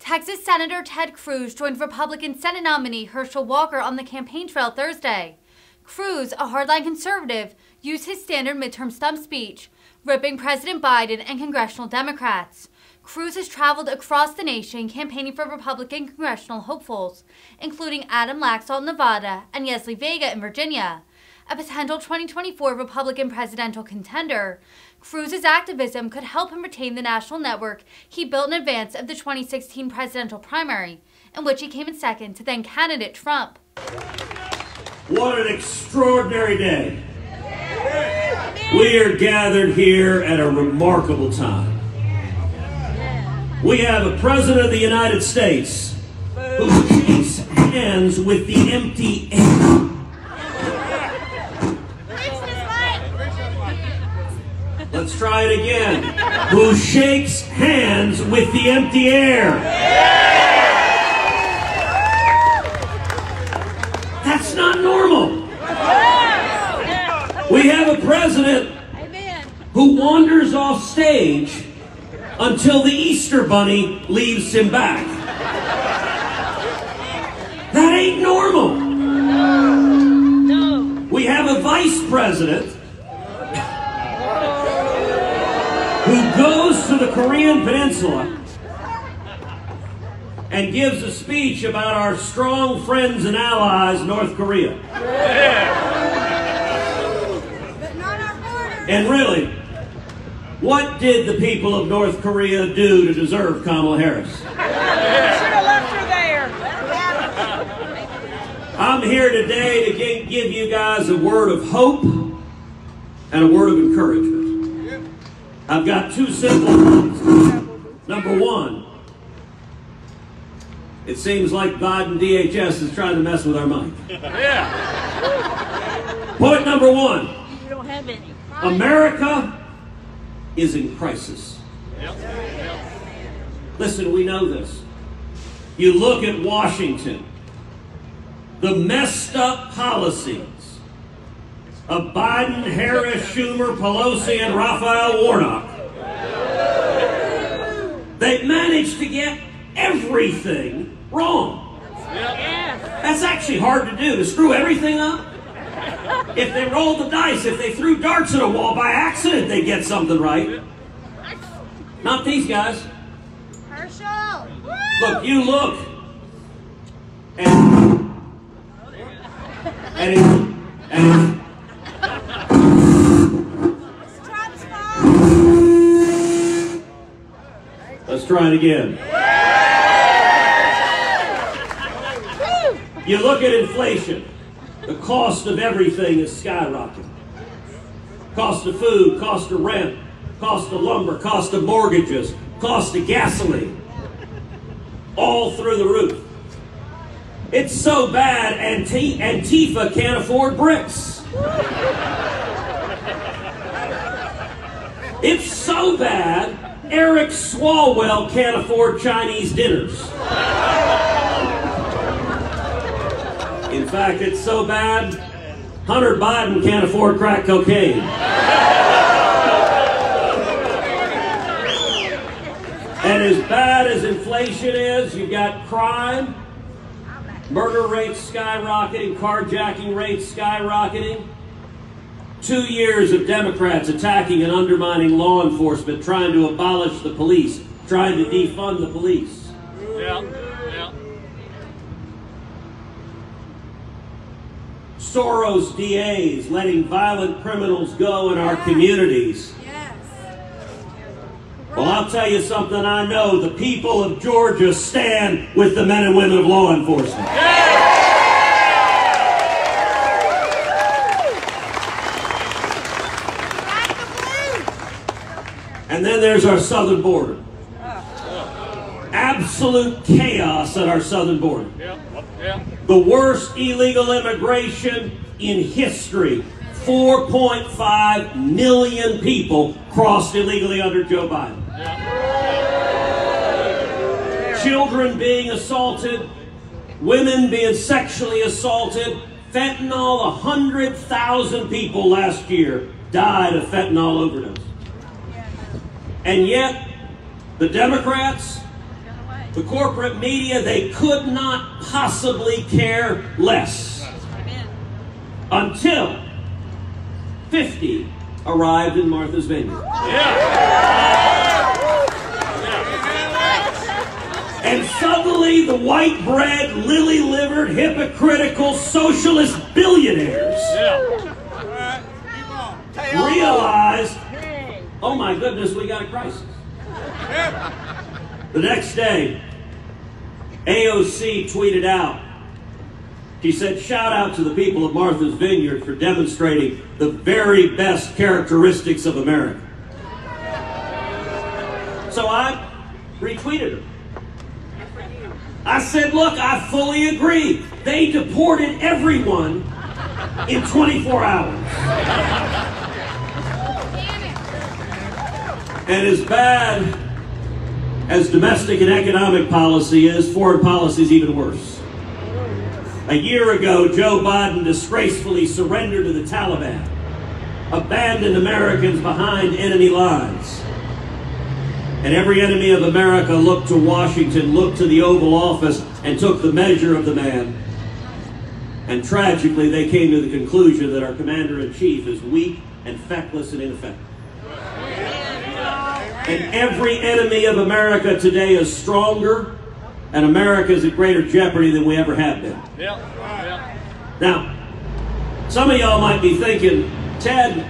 Texas Senator Ted Cruz joined Republican Senate nominee Herschel on the campaign trail Thursday. Cruz, a hardline conservative, used his standard midterm stump speech, ripping President Biden and congressional Democrats. Cruz has traveled across the nation campaigning for Republican congressional hopefuls, including Adam Laxalt in Nevada and Yesli Vega in Virginia. A potential 2024 Republican presidential contender, Cruz's activism could help him retain the national network he built in advance of the 2016 presidential primary, in which he came in second to then-candidate Trump. What an extraordinary day. We are gathered here at a remarkable time. We have a President of the United States who shakes hands with the empty air. Let's try it again. Who shakes hands with the empty air. That's not normal. We have a president who wanders off stage until the Easter Bunny leaves him back. That ain't normal. We have a vice president who goes to the Korean Peninsula and gives a speech about our strong friends and allies, North Korea. And really, what did the people of North Korea do to deserve Kamala Harris? Should have left her there. I'm here today to give you guys a word of hope and a word of encouragement. I've got two simple things. Number one, it seems like Biden DHS is trying to mess with our money. Point number one, We don't have any. America is in crisis. Listen, we know this. You look at Washington, the messed up policies of Biden, Harris, Schumer, Pelosi, and Raphael Warnock. They've managed to get everything wrong. That's actually hard to do, to screw everything up. If they rolled the dice, if they threw darts at a wall by accident, they'd get something right. Not these guys. Herschel! Look, you look, and let's try it again. You look at inflation. The cost of everything is skyrocketing. Cost of food, cost of rent, cost of lumber, cost of mortgages, cost of gasoline. All through the roof. It's so bad Antifa can't afford bricks. It's so bad Eric Swalwell can't afford Chinese dinners. In fact, it's so bad Hunter Biden can't afford crack cocaine. And as bad as inflation is, you've got crime, murder rates skyrocketing, carjacking rates skyrocketing. 2 years of Democrats attacking and undermining law enforcement, trying to abolish the police, trying to defund the police. Soros DAs letting violent criminals go in our communities. Well, I'll tell you something I know. The people of Georgia stand with the men and women of law enforcement. And then there's our southern border. Absolute chaos at our southern border. The worst illegal immigration in history. 4.5 million people crossed illegally under Joe Biden. Children being assaulted, women being sexually assaulted, fentanyl. 100,000 people last year died of fentanyl overdose. And yet, the Democrats, The corporate media, they could not possibly care less. Until 50 arrived in Martha's Vineyard. And suddenly the white-bread, lily-livered, hypocritical, socialist billionaires realized, oh my goodness, we got a crisis. The next day, AOC tweeted out, she said, shout out to the people of Martha's Vineyard for demonstrating the very best characteristics of America. So I retweeted her. I said, look, I fully agree. They deported everyone in 24 hours. And as bad as domestic and economic policy is, foreign policy is even worse. A year ago, Joe Biden disgracefully surrendered to the Taliban, abandoned Americans behind enemy lines. And every enemy of America looked to Washington, looked to the Oval Office, and took the measure of the man. And tragically, they came to the conclusion that our commander-in-chief is weak and feckless and ineffective. And every enemy of America today is stronger, and America is at greater jeopardy than we ever have been. Now, some of y'all might be thinking, Ted,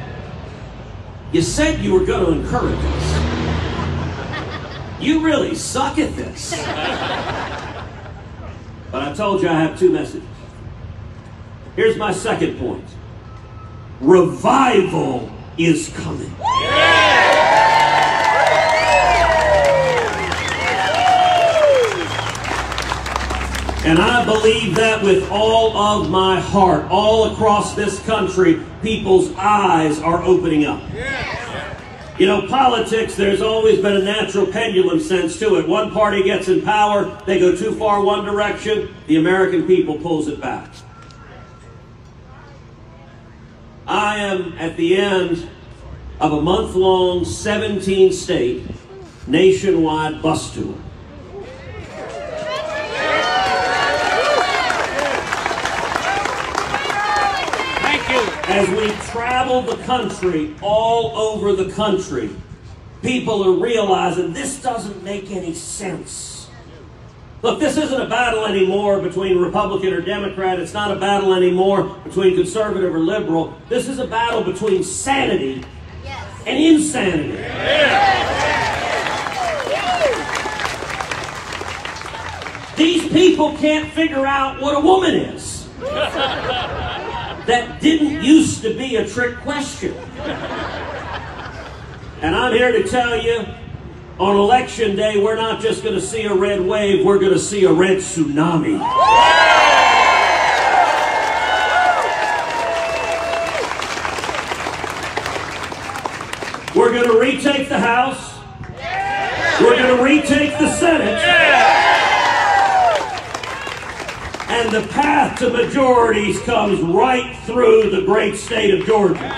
you said you were going to encourage us. You really suck at this. But I told you I have two messages. Here's my second point. Revival is coming. And I believe that with all of my heart. All across this country, people's eyes are opening up. You know, politics, there's always been a natural pendulum sense to it. One party gets in power, they go too far one direction, the American people pulls it back. I am at the end of a month-long, 17-state, nationwide bus tour. As we travel the country, all over the country, people are realizing this doesn't make any sense. Look, this isn't a battle anymore between Republican or Democrat. It's not a battle anymore between conservative or liberal. This is a battle between sanity and insanity. These people can't figure out what a woman is. That didn't used to be a trick question. And I'm here to tell you, on election day, we're not just going to see a red wave, we're going to see a red tsunami. We're going to retake the House. We're going to retake the Senate. And the path to majorities comes right through the great state of Georgia.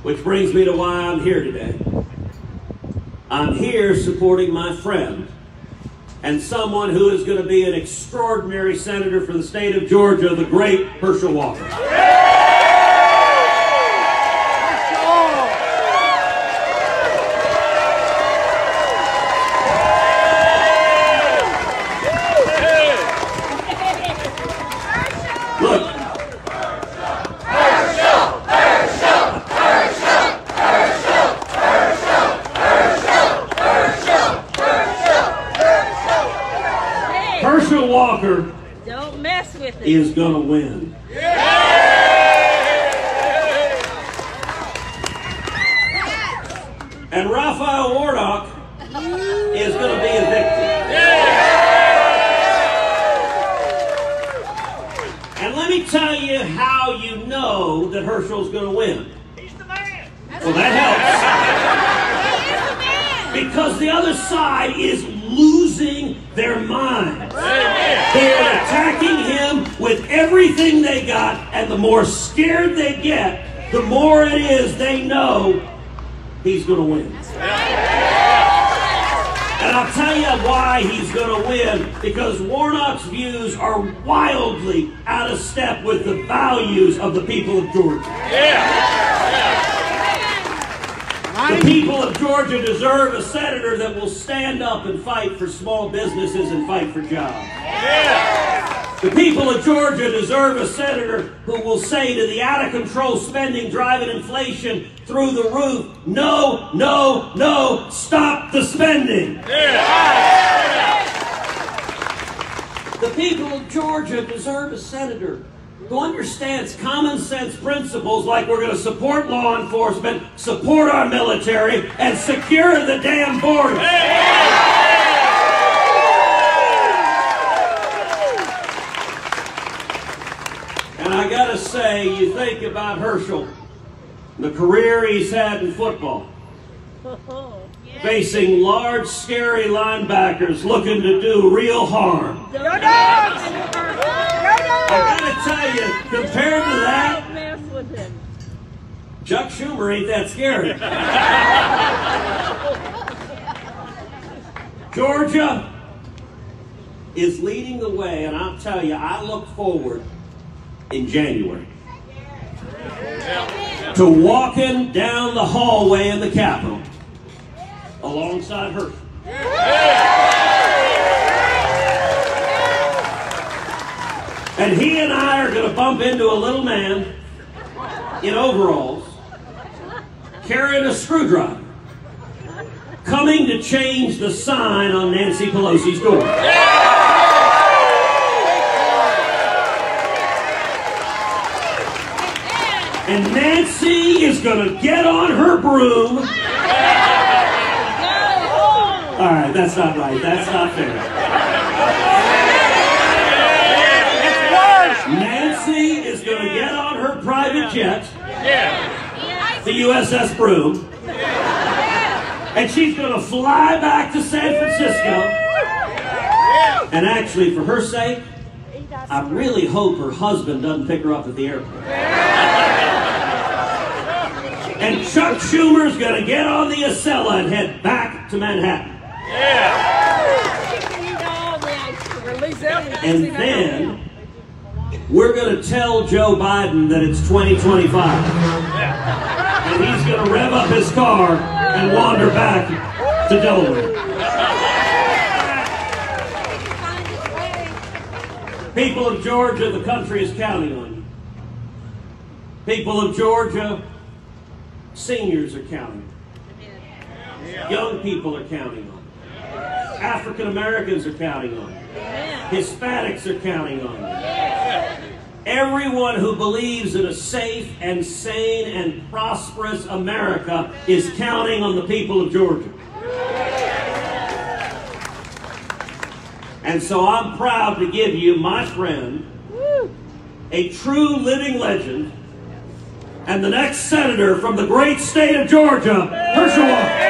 Which brings me to why I'm here today. I'm here supporting my friend and someone who is going to be an extraordinary senator for the state of Georgia, the great Herschel Walker. Herschel Walker Don't mess with it. is going to win. And Raphael Warnock is going to be evicted. And let me tell you how you know that Herschel's going to win. He's the man. Well, that helps. Because the other side is losing their minds. They are attacking him with everything they got, and the more scared they get, the more it is they know he's going to win. And I'll tell you why he's going to win, because Warnock's views are wildly out of step with the values of the people of Georgia. The people of Georgia deserve a senator that will stand up and fight for small businesses and fight for jobs. The people of Georgia deserve a senator who will say to the out-of-control spending driving inflation through the roof, no, no, no, stop the spending. The people of Georgia deserve a senator who understands common sense principles like we're going to support law enforcement, support our military, and secure the damn border. And I gotta say, you think about Herschel, the career he's had in football, facing large, scary linebackers looking to do real harm. I gotta tell you, compared to that, Chuck Schumer ain't that scary. Georgia is leading the way, and I'll tell you, I look forward in January to walking down the hallway in the Capitol alongside Herschel. And he and I are going to bump into a little man in overalls carrying a screwdriver coming to change the sign on Nancy Pelosi's door. And Nancy is going to get on her broom. All right, that's not right. That's not fair. Nancy is going to get on her private jet, the USS Broom, and she's going to fly back to San Francisco. And actually, for her sake, I really hope her husband doesn't pick her up at the airport. And Chuck Schumer's going to get on the Acela and head back to Manhattan. And then we're going to tell Joe Biden that it's 2025. And he's going to rev up his car and wander back to Delaware. People of Georgia, the country is counting on you. People of Georgia, seniors are counting. Young people are counting on you. African Americans are counting on you. Hispanics are counting on you. Everyone who believes in a safe and sane and prosperous America is counting on the people of Georgia. And so I'm proud to give you, my friend, a true living legend, and the next senator from the great state of Georgia, Herschel.